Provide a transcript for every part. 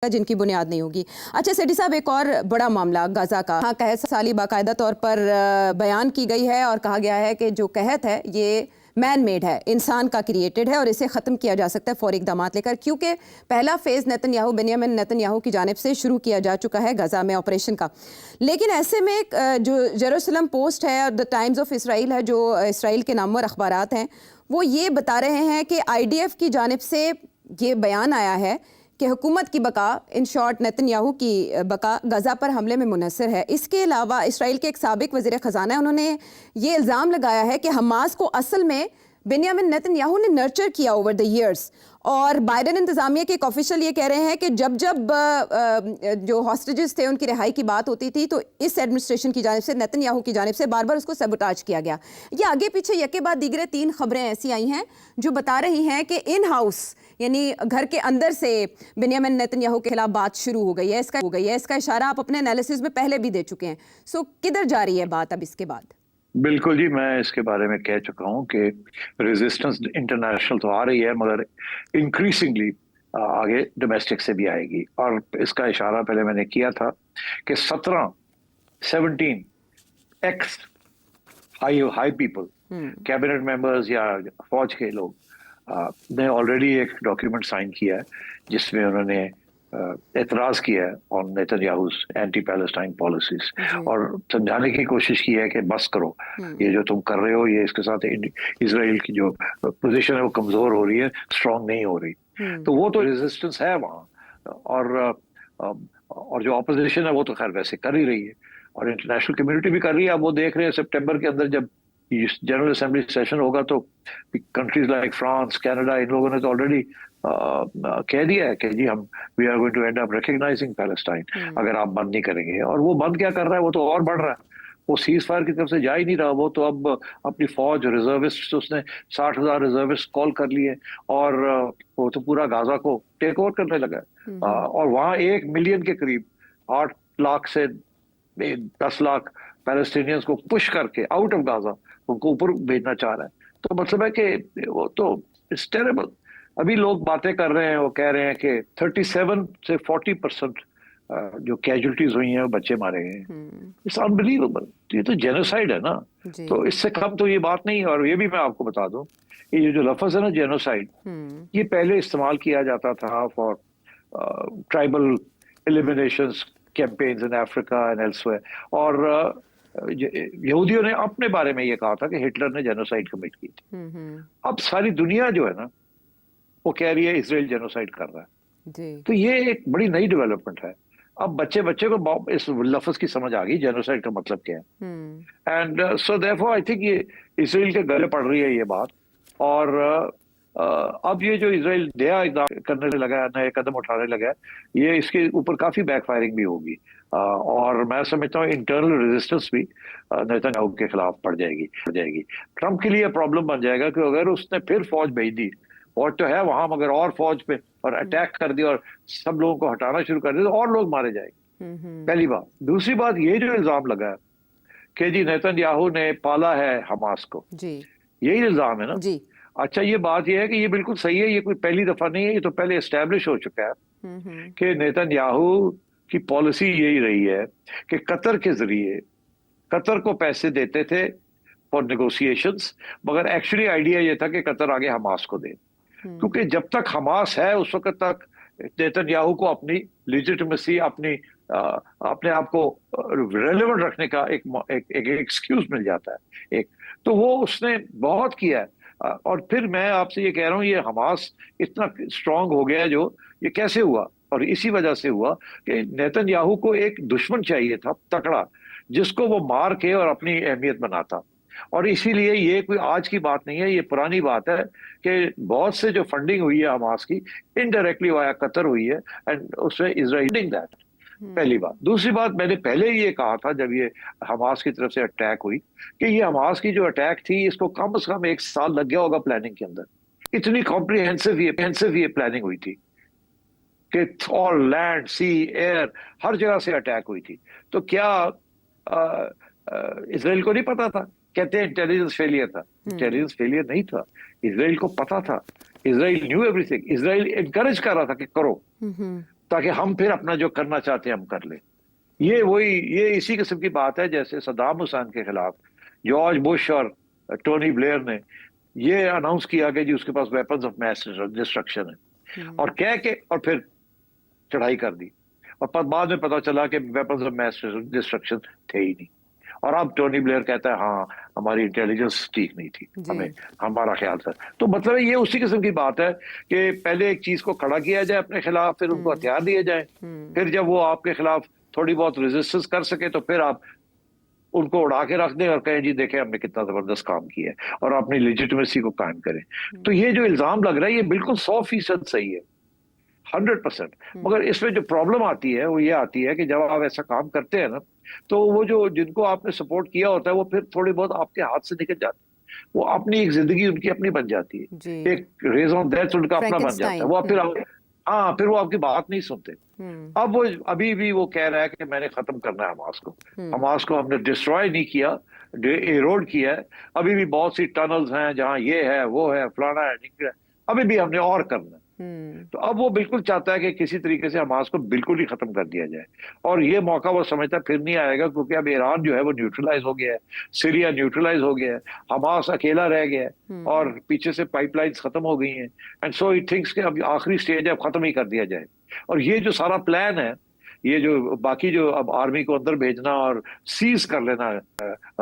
जिनकी बुनियाद नहीं होगी। अच्छा सेठी साहब, एक और बड़ा मामला गजा का। हाँ, कहत साली बाकायदा तौर पर बयान की गई है और कहा गया है कि जो कहत है ये मैन मेड है, इंसान का क्रिएटेड है और इसे ख़त्म किया जा सकता है फौरी इक़दाम लेकर, क्योंकि पहला फेज़ नेतन्याहू बेंयामिन नेतन्याहू की जानिब से शुरू किया जा चुका है गजा में ऑपरेशन का। लेकिन ऐसे में जो जेरूसलम पोस्ट है और द टाइम्स ऑफ इसराइल है, जो इसराइल के नामवर अखबारात हैं, वो ये बता रहे हैं कि IDF की जानिब से ये बयान आया है कि हुकूमत की बका, इन शॉर्ट नेतन्याहू की बका, गजा पर हमले में मुनहसर है। इसके अलावा इसराइल के एक साबिक वज़ीर ख़ज़ाना है, उन्होंने ये इल्ज़ाम लगाया है कि हमास को असल में बेंयामिन नेतन्याहू ने नर्चर किया ओवर द ईयर्स। और बाइडेन इंतज़ामिया के एक ऑफिशियल ये कह रहे हैं कि जब जो हॉस्टेजेस थे उनकी रिहाई की बात होती थी तो इस एडमिनिस्ट्रेशन की जानिब से, नेतन्याहू की जानिब से बार बार उसको सबोटाज किया गया। ये आगे पीछे यके बाद दीगरे 3 खबरें ऐसी आई हैं जो बता रही हैं कि इन हाउस यानी घर के अंदर से बेंयामिन नेतन्याहू के खिलाफ बात शुरू हो गई है। इसका इशारा आप अपने एनालिसिस में पहले भी दे चुके हैं। सो किधर जा रही है बात अब इसके बाद? बिल्कुल जी, मैं इसके बारे में कह चुका हूं कि रेजिस्टेंस इंटरनेशनल तो आ रही है, मगर इंक्रीजिंगली आगे डोमेस्टिक से भी आएगी। और इसका इशारा पहले मैंने किया था कि 17 x high people, cabinet members या फौज के लोग ने ऑलरेडी एक डॉक्यूमेंट साइन किया है जिसमें उन्होंने एतराज किया है ऑन नेतन्याहू's एंटी पैलेस्टाइन पॉलिसीज और समझाने की कोशिश की है कि बस करो, ये जो तुम कर रहे हो ये इसके साथ इजराइल की जो पोजीशन है वो कमजोर हो रही है, स्ट्रांग नहीं हो रही। तो वो तो रेजिस्टेंस है वहाँ, और जो ऑपोजिशन है वो तो खैर वैसे कर ही रही है और इंटरनेशनल कम्युनिटी भी कर रही है। अब वो देख रहे हैं सितंबर के अंदर जब जनरल असेंबली सेशन होगा तो कंट्रीज लाइक फ्रांस, कनाडा, इन लोगों ने तो ऑलरेडी कह दिया है कि जी हम we are going to end up recognising Palestine अगर आप बंद नहीं करेंगे। और वो बंद क्या कर रहा है, वो तो और बढ़ रहा है, वो सीज फायर की तरफ से जा ही नहीं रहा। वो तो अब अपनी फौज, रिजर्विस्ट, उसने 60,000 रिजर्विस्ट कॉल कर लिए और वो तो पूरा गाजा को टेक ओवर करने लगा है। और वहां 1 मिलियन के करीब 8 लाख से 10 लाख पैलेस्टीनियंस को पुश करके आउट ऑफ गाजा उनको ऊपर भेजना चाह रहा है। तो मतलब है कि वो तो इट्स टेरेबल। अभी लोग बातें कर रहे हैं, वो कह रहे हैं कि 37 से 40% जो कैजुअलिटीज हुई हैं वो बच्चे मारे गए हैं। It's unbelievable. ये तो जेनोसाइड है ना, तो इससे कम तो ये बात नहीं है। और ये भी मैं आपको बता दूं, ये जो लफ्ज है ना जेनोसाइड, ये पहले इस्तेमाल किया जाता था for tribal eliminations campaigns in Africa and elsewhere. और यहूदियों ने अपने बारे में ये कहा था कि हिटलर ने जेनोसाइड कमिट की थी। अब सारी दुनिया जो है ना वो कह रही है इसराइल जेनोसाइड कर रहा है। तो ये एक बड़ी नई डेवलपमेंट है। अब बच्चे को इस लफ्ज की समझ आ गई जेनोसाइड का मतलब क्या है। And so therefore I think ये इसराइल के गले पड़ रही है ये बात। और अब ये जो इसराइल नया इक़दाम करने लगा है, नए कदम उठाने लगा है, ये इसके ऊपर काफी बैकफायरिंग भी होगी। और मैं समझता हूँ इंटरनल रेजिस्टेंस भी नेतन्याहू के खिलाफ पड़ जाएगी। ट्रंप के लिए प्रॉब्लम बन जाएगा कि अगर उसने फिर फौज भेज दी, फौज तो है वहां मगर और फौज पे और अटैक कर दिया और सब लोगों को हटाना शुरू कर दिया तो और लोग मारे जाएंगे, पहली बात। दूसरी बात, ये जो इल्जाम लगा है कि जी नेतन्याहू ने पाला है हमास को, यही इल्जाम है ना जी। अच्छा, ये बात ये है कि ये बिल्कुल सही है, ये कोई पहली दफा नहीं है, ये तो पहले एस्टेब्लिश हो चुका है कि नेतन्याहू की पॉलिसी यही रही है कि कतर के जरिए कतर को पैसे देते थे फॉर नेगोशिएशंस, मगर एक्चुअली आइडिया ये था कि कतर आगे हमास को दे, क्योंकि जब तक हमास है उस वक्त तक नेतन्याहू को अपनी लेजिटिमेसी, अपने आप को रेलेवेंट रखने का एक एक्सक्यूज मिल जाता है। तो वो उसने बहुत किया है। और फिर मैं आपसे ये कह रहा हूँ, ये हमास इतना स्ट्रांग हो गया जो ये कैसे हुआ, और इसी वजह से हुआ कि नेतन्याहू को एक दुश्मन चाहिए था तकड़ा, जिसको वो मार के और अपनी अहमियत बनाता। और इसीलिए ये कोई आज की बात नहीं है, ये पुरानी बात है कि बहुत से जो फंडिंग हुई है हमास की इनडायरेक्टली वाया कतर हुई है, एंड उसमें इजराइल दैट, पहली बात। दूसरी बात, मैंने पहले ही ये कहा था जब ये हमास की तरफ से अटैक हुई कि ये हमास की जो अटैक थी इसको कम से कम 1 साल लग गया होगा प्लानिंग के अंदर। इतनी कॉम्प्रिहेंसिव ये प्लानिंग हुई थी कि ऑल लैंड, सी, एयर, हर जगह से अटैक हुई थी। तो क्या इसराइल को नहीं पता था? कहते हैं इंटेलिजेंस फेलियर था। इंटेलिजेंस फेलियर नहीं था, इसराइल को पता था। Israel new everything. Israel encourage कर रहा था कि करो, ताकि हम फिर अपना जो करना चाहते हैं हम कर लें। ये इसी किस्म की बात है जैसे सद्दाम हुसैन के खिलाफ जॉर्ज बुश और टोनी ब्लेयर ने ये अनाउंस किया कि जी उसके पास वेपन्स ऑफ मैस डिस्ट्रक्शन है, और कह के और फिर चढ़ाई कर दी, और बाद में पता चला कि वेपन्स ऑफ मैस डिस्ट्रक्शन थे ही नहीं। और अब टोनी ब्लेयर कहता है हाँ हमारी इंटेलिजेंस ठीक नहीं थी, हमें हमारा ख्याल था। तो मतलब ये उसी किस्म की बात है कि पहले एक चीज को खड़ा किया जाए अपने खिलाफ, फिर उनको हथियार दिए जाए, फिर जब वो आपके खिलाफ थोड़ी बहुत रेजिस्टेंस कर सके तो फिर आप उनको उड़ा के रख दें और कहें जी देखें हमने कितना जबरदस्त काम किया है, और अपनी लेजिटिमेसी को कायम करें। तो ये जो इल्जाम लग रहा है ये बिल्कुल 100% सही है, 100%। मगर इसमें जो प्रॉब्लम आती है वो ये आती है कि जब आप ऐसा काम करते हैं ना, तो वो जो जिनको आपने सपोर्ट किया होता है वो फिर थोड़ी बहुत आपके हाथ से निकल जाती है, वो अपनी एक जिंदगी उनकी अपनी बन जाती है, एक रेज ऑन डेथ उनका अपना बन जाता है, वो फिर हाँ फिर वो आपकी बात नहीं सुनते। अब वो अभी भी वो कह रहा है कि मैंने खत्म करना है हमास को, हमास को हमने डिस्ट्रॉय नहीं किया, एरोड किया है, अभी भी बहुत सी टनल्स हैं जहां ये है वो है फलाना है निकला, अभी भी हमने और करना है। तो अब वो बिल्कुल चाहता है कि किसी तरीके से हमास को बिल्कुल ही खत्म कर दिया जाए, और ये मौका वो समझता फिर नहीं आएगा, क्योंकि अब ईरान जो है वो न्यूट्रलाइज हो गया है, सीरिया न्यूट्रलाइज हो गया है, हमास अकेला रह गया है, और पीछे से पाइपलाइंस खत्म हो गई हैं, एंड सो ही थिंक्स कि अब आखिरी स्टेज है, अब खत्म ही कर दिया जाए। और ये जो सारा प्लान है, ये जो बाकी जो अब आर्मी को अंदर भेजना और सीज कर लेना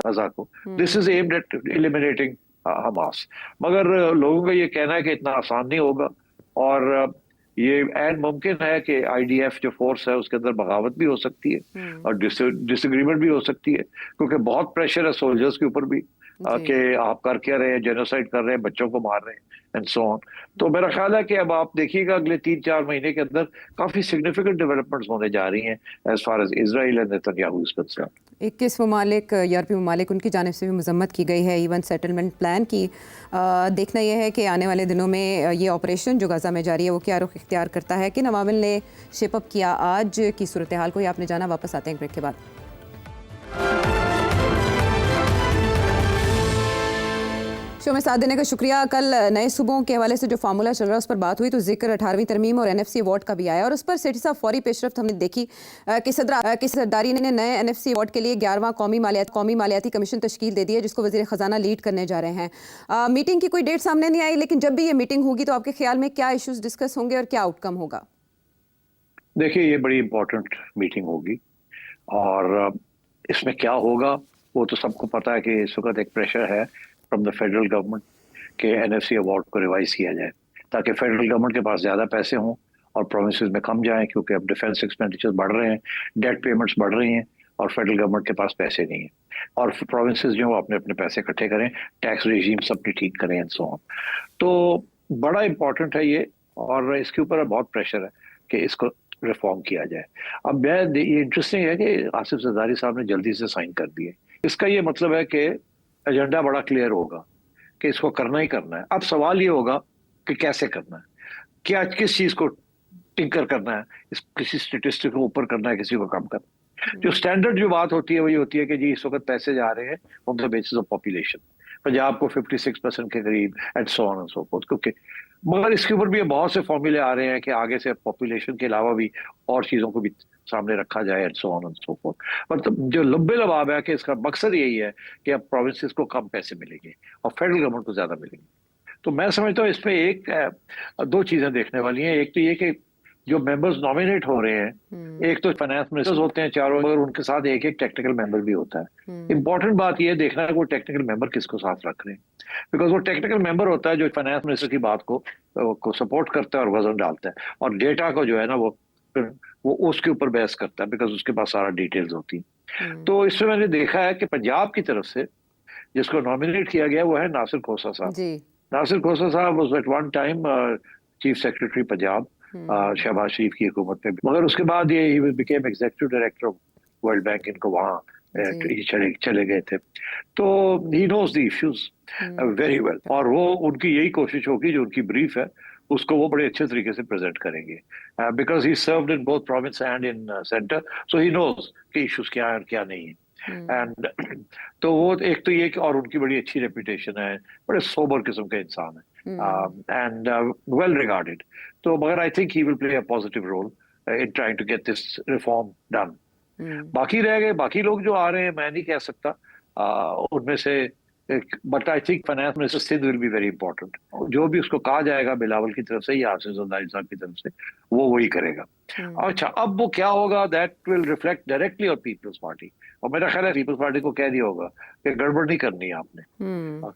गजा को, this is aimed at eliminating Hamas. मगर लोगों का ये कहना है कि इतना आसान नहीं होगा, और ये एन मुमकिन है कि आईडीएफ जो फोर्स है उसके अंदर बगावत भी हो सकती है और डिसएग्रीमेंट भी हो सकती है, क्योंकि बहुत प्रेशर है सोल्जर्स के ऊपर भी कि आप कर क्या रहे हैं, जेनोसाइड कर रहे हैं, बच्चों को मार रहे हैं एंड सो ऑन। तो मेरा ख्याल है कि अब आप देखिएगा अगले 3-4 महीने के अंदर काफी सिग्निफिकेंट डेवलपमेंट्स होने जा रही हैं as far as Israel and Netanyahu is concern. 21 ममालिक यूरोपीय ममालिक उनकी जानिब से भी मजम्मत की गई है इवन सेटलमेंट प्लान की। देखना यह है कि आने वाले दिनों में ये ऑपरेशन जो गजा में जारी है वो क्या रुख इख्तियार करता है। किन अवामिल ने शेप अप किया आज की सूरत हाल को, ये आपने जाना। वापस आते हैं ब्रेक के बाद। शो में साथ देने का शुक्रिया। कल नए सूबों के हवाले से जो फार्मूला चल रहा है उस पर बात हुई तो जिक्र 18वीं तरमीम और एनएफसी अवार्ड का भी आया, और उस पर सेठी साहब फौरी पेशरफ्त हमने देखी कि सरदारी ने नए एनएफसी अवार्ड के लिए 11वां कौमी मालियाती कमीशन तश्कील दे दी है, जिसको वज़ीर ख़जाना लीड करने जा रहे हैं। मीटिंग की कोई डेट सामने नहीं आई, लेकिन जब भी ये मीटिंग होगी तो आपके ख्याल में क्या इशूज़ डिस्कस होंगे और क्या आउटकम होगा? देखिए ये बड़ी इंपॉर्टेंट मीटिंग होगी, और इसमें क्या होगा वो तो सबको पता है कि इस वक्त एक प्रेशर है फ्रॉम द फेडरल गवर्नमेंट के एनएफसी अवार्ड को रिवाइज किया जाए, ताकि फेडरल गवर्नमेंट के पास ज़्यादा पैसे हों और प्रोविंसेस में कम जाएं, क्योंकि अब डिफेंस एक्सपेंडिचर बढ़ रहे हैं, डेट पेमेंट्स बढ़ रही हैं, और फेडरल गवर्नमेंट के पास पैसे नहीं है, और प्रोविंसेस जो अपने अपने पैसे इकट्ठे करें, टैक्स रेजीम्स अपनी ठीक करें एंड सो ऑन। तो बड़ा इंपॉर्टेंट है ये, और इसके ऊपर बहुत प्रेशर है कि इसको रिफॉर्म किया जाए। अब ये इंटरेस्टिंग है कि आसिफ जरदारी साहब ने जल्दी से साइन कर दिए। इसका ये मतलब है कि एजेंडा बड़ा क्लियर होगा कि इसको करना ही करना है। अब सवाल ये होगा कि कैसे करना है, क्या किस चीज को टिंकर करना है, किसी स्टेटिस्टिक को ऊपर करना है, किसी को कम करना है। जो स्टैंडर्ड जो बात होती है वही होती है कि जी इस वक्त पैसे जा रहे हैं on the basis of population, Punjab को 56% के करीब and so on and so fourth. क्योंकि मगर इसके ऊपर भी बहुत से फॉर्मूले आ रहे हैं कि आगे से पॉपुलेशन के अलावा भी और चीजों को भी सामने रखा जाए and so on and so fourth. मतलब जो लंबे लबाब है कि इसका मकसद यही है कि अब प्रोविंसेस को कम पैसे मिलेंगे और फेडरल गवर्नमेंट को ज्यादा मिलेंगे। तो मैं समझता हूँ इसमें दो चीजें देखने वाली हैं। एक तो ये कि जो मेंबर्स नॉमिनेट हो रहे हैं, एक तो फाइनेंस मिनिस्टर्स होते हैं चारों, मगर उनके साथ एक एक टेक्निकल मेंबर भी होता है। इंपॉर्टेंट बात ये देखना है कि वो टेक्निकल मेंबर किसको साथ रख रहे हैं, बिकॉज वो टेक्निकल मेंबर होता है जो फाइनेंस मिनिस्टर की बात को सपोर्ट करता है और वजन डालता है, और डेटा को जो है ना वो उसके ऊपर बहस करता है, बिकॉज उसके पास सारा डिटेल्स होती है। तो इसमें मैंने देखा है कि पंजाब की तरफ से जिसको नॉमिनेट किया गया वो है नासिर खोसा साहब। नासिर खोसा साहब was at one time chief secretary Punjab Shahbaz Sharif की हुकूमत में, मगर उसके बाद ये became executive director of World Bank, इनको वहाँ चले गए थे। तो he knows the issues very well, और वो उनकी यही कोशिश होगी जो उनकी ब्रीफ है उसको वो बड़े अच्छे तरीके से प्रेजेंट करेंगे, because he served in both province and in centre, so he knows कि इश्यूज क्या है और क्या नहीं है। एंड तो वो एक तो ये कि और उनकी बड़ी अच्छी रेपुटेशन है, बड़े सोबर किस्म का इंसान है एंड वेल रिगार्डेड। तो मगर I think he will play a positive role in trying to get this reform done. बाकी रह गए बाकी लोग जो आ रहे हैं, मैं नहीं कह सकता उनमें से, but I think finance minister Sindh will be very important. जो भी उसको कहा जाएगा बिलावल की तरफ से या आसिफ जरदारी साहब की तरफ से, वो वही करेगा। अच्छा, अब वो क्या होगा, that will reflect directly on people's party. और मेरा ख्याल है पीपल्स पार्टी को कह दिया होगा कि गड़बड़ नहीं करनी है आपने।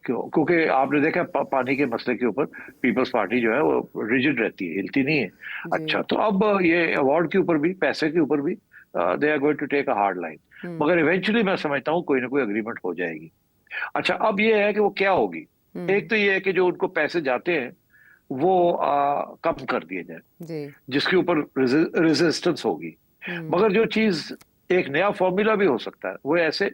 क्यों? क्योंकि आपने देखा पानी के मसले के ऊपर पीपल्स पार्टी जो है वो रिजिड रहती है, हिलती नहीं है। अच्छा, तो अब ये अवार्ड के ऊपर भी, पैसे के ऊपर भी they are going to take a hard line. मगर इवेंचुअली मैं समझता हूँ कोई ना कोई अग्रीमेंट हो जाएगी। अच्छा, अब ये है कि वो क्या होगी। एक तो ये है कि जो उनको पैसे जाते हैं वो कम कर दिए जाए, जिसके ऊपर रेजिस्टेंस होगी। मगर जो चीज, एक नया फॉर्मूला भी हो सकता है वो ऐसे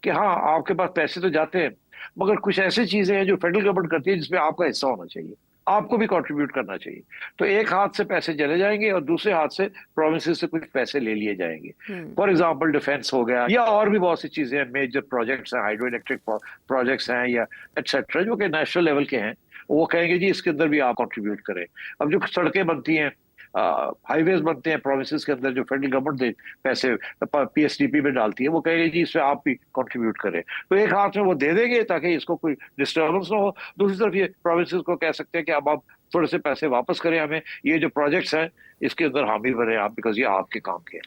कि हाँ, आपके पास पैसे तो जाते हैं, मगर कुछ ऐसी चीजें हैं जो फेडरल गवर्नमेंट करती है जिसमें आपका हिस्सा होना चाहिए, आपको भी कंट्रीब्यूट करना चाहिए। तो एक हाथ से पैसे चले जाएंगे और दूसरे हाथ से प्रोविंसेस से कुछ पैसे ले लिए जाएंगे। फॉर एग्जांपल डिफेंस हो गया, या और भी बहुत सी चीजें हैं, मेजर प्रोजेक्ट्स हैं, हाइड्रो इलेक्ट्रिक प्रोजेक्ट्स हैं या एटसेट्रा, जो कि नेशनल लेवल के हैं। वो कहेंगे जी इसके अंदर भी आप कंट्रीब्यूट करें। अब जो सड़कें बनती हैं, हाईवेज बनते हैं प्रोविंसेस के अंदर, जो फेडरल गवर्नमेंट दे पैसे पीएसडीपी में डालती है, वो कहेंगे जी इसमें आप भी कंट्रीब्यूट करें। तो एक हाथ में वो दे देंगे ताकि इसको कोई डिस्टर्बेंस ना हो, दूसरी तरफ ये प्रोविंसेस को कह सकते हैं कि अब आप थोड़े से पैसे वापस करें हमें, ये जो प्रोजेक्ट्स हैं इसके अंदर हामी बने आप, बिकॉज ये आपके काम के हैं।